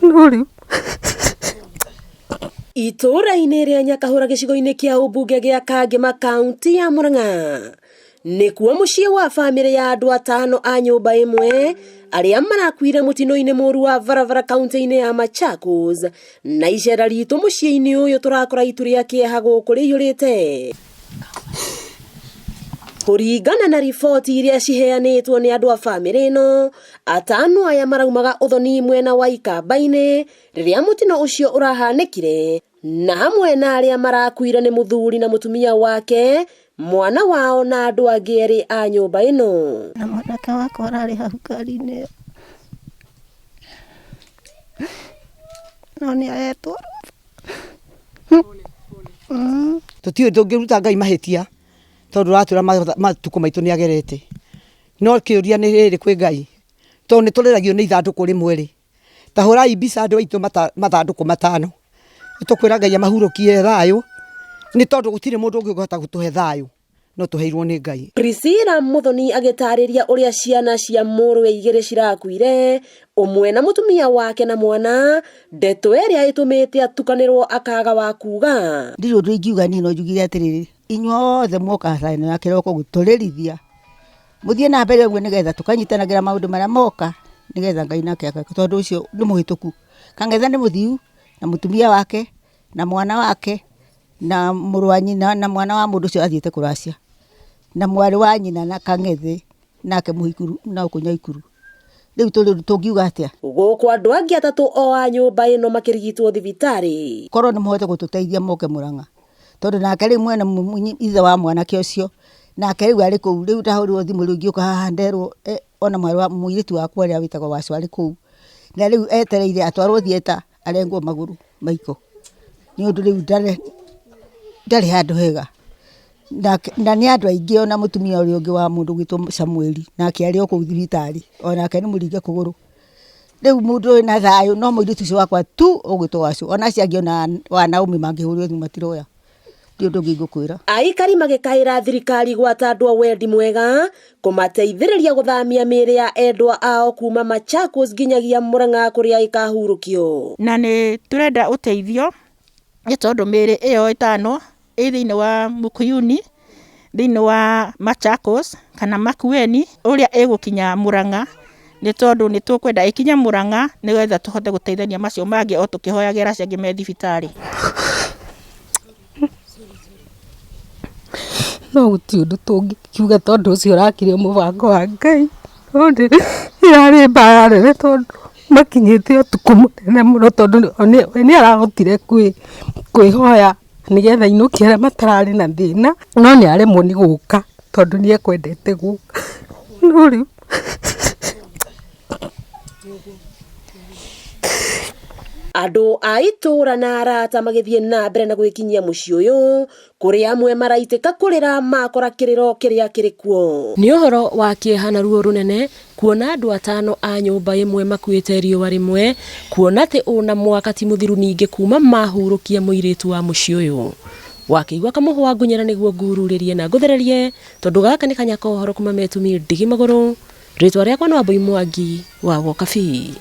no Itũũra-inĩ rĩa Nyakahũra gĩcigo-inĩ kĩa ũmbunge gĩa Kangema kaunti ya Murang'a nĩkuo mũciĩ wa bamĩrĩ ya andũ 5 a nyũmba ĩmwe arĩa marakuire mũtino-inĩ mũru wa barabara kaunti-inĩ ya Machakos, na icera ritũ mũciĩ-inĩ ũyũ tũrakora itu rĩa kĩeha gũkũ rĩiyũrĩte. Kũringana na riboti iria ciheanĩtwo nĩ andũ a bamĩrĩ ĩno, 5 aya maraumaga ũthoni mwena wa Ikamba-inĩ rĩrĩa mũtino ũcio ũrahanĩkire, na hamwe na arĩa marakuire nĩ mũthuri na mũtumia wake, mwana wao na andũ angĩ erĩ a nyũmba ĩno. Na mwanake wakwa ararĩ hau ngari-inĩ no nĩ ahetwo. Tũtiũĩ tũngĩruta Ngai mahĩtia tondũ ratũra matukũ maitũ nĩ agerete, no kĩũria nĩ rĩrĩ kwĩ Ngai tondũ nĩ tũreragio nĩ ithandũkũ rĩmwe rĩ, ta hũrai mbica andũ aitũ mathandũkũ 5 nĩtũkwĩra Ngai amahurũkie thayũ, nĩ tondũ gũtirĩ mũndũ ũngĩhota gũtũhe thayũ, no tũheirwo nĩ Ngai. Priscilla Muthoni agĩtarĩria ũrĩa ciana cia mũrũwe 2 cirakuire, ũmwe na mũtumia wake na mwana, ndeto ĩrĩa ĩtũmĩte atukanĩrwo akaga wa kuga. Ndirĩ ũndũ ingiuga niĩ no njugire atĩrĩrĩ, inyuothe moka caina ya kĩroko gũtũrĩrithia mũthiĩ na mbere ũguo nĩgetha tũkanyitanagĩra maũndũ marĩa moka nĩgetha Ngai nake akaka, tondũ ũcio nĩ mũhĩtũku. Kang'ethe nĩ mũthiu na mũtumia wake na mwana wake na mũrũ wa nyina na mwana wa mũndũ ũcio athiĩte kũracia, na mwarĩ wa nyina na Kang'ethe nake mũhikuru na ũkũnya ikuru. Rĩu tũngiuga atĩa? Gũkũ andũ angĩ 3 o a nyũmba ĩno makĩrigitwo thibitarĩ. Korwo nĩ mũhote gũtũteithia moke Murang'a, tondũ nake rĩu mwene ithe wa mwanake ũcio nake rĩu arĩ kũu, rĩu ndahũrĩrwo thimũ rĩu ngĩũka haha nderwo ona mwarĩ wa mũirĩtu wakwa ũrĩa wĩtagwo Wacũ arĩ kũu, na rĩu etereire atwarwo thieta arengwo magũrũ maiko, nĩ ũndũ rĩu ndarĩ handũ hega, na nĩ andũ aingĩ, ona mũtumia ũrĩa ũngĩ wa mũndũ gwĩtwo Samueli nake arĩ o kũu thibitarĩ, onake nĩ mũringe kũgũrũ. Rĩu mũndũ na thayũ no mũirĩtu ũcio wakwa tu ũgwĩtwo Wacũ, ona acio angĩ ona wa Naomi mangĩhũrĩrwo thimũ matiroya. Ndĩ ũndũ ũngĩ ngũkwĩra. Aikari magĩkaĩra thirikari gwata andũ a wendi mwega kũmateithĩrĩria gũthamia mĩĩrĩ ya endwa ao kuma Machakos nginyagia Murang'a kũrĩa ĩkahurũkio. Na nĩ tũrenda ũteithio nĩ tondũ mĩĩrĩ ĩyo 5 ĩ thĩinĩ wa Mukuyuni, thĩinĩ wa Machakos kana Makueni ũrĩa ĩgũkinya Murang'a, nĩ tondũ nĩ tũkwenda ĩkinye Murang'a nĩgetha tũhote gũteithania macio mangĩ o tũkĩhoyagĩra acio angĩ me thibitarĩ. No gũtirĩ ũndũ tũngĩkiuga tondũ ũcio ũrakire mũbango wa Ngai, ĩrarĩ mbara nene tondũ makinyĩte ũtukũ mũnene mũno, tondũ nĩ arahotire kwĩhoya nĩgetha ainũkie arĩa matararĩ na thĩna, no nĩ aremwo nĩ gũka tondũ nĩ ekwendete gũka. No rĩu andũ a itũũra na arata magĩthiĩ na mbere na gwĩkinyia mũciĩ ũyũ, kũrĩa amwe maraitĩka kũrĩra makora kĩrĩro kĩrĩa kĩrĩ kuo. Nĩ ũhoro wa kĩeha na ruo rũnene kuona andũ 5 a nyũmba ĩmwe makuĩte riũa rĩmwe, kuona atĩ ona mwaka ti mũthiru ningĩ kuma mahurũkia mũirĩtu wa mũciĩ ũyũ. Wakĩigua kamũhwa ngunyera nĩguo ngururĩrie na ngũthererie, tondũ gaka nĩ kanya kohoro kuma Metumi Ndigi Magũrũ. Rĩtwa rĩakwa nĩ Wambui Mwangi wa Wokabi.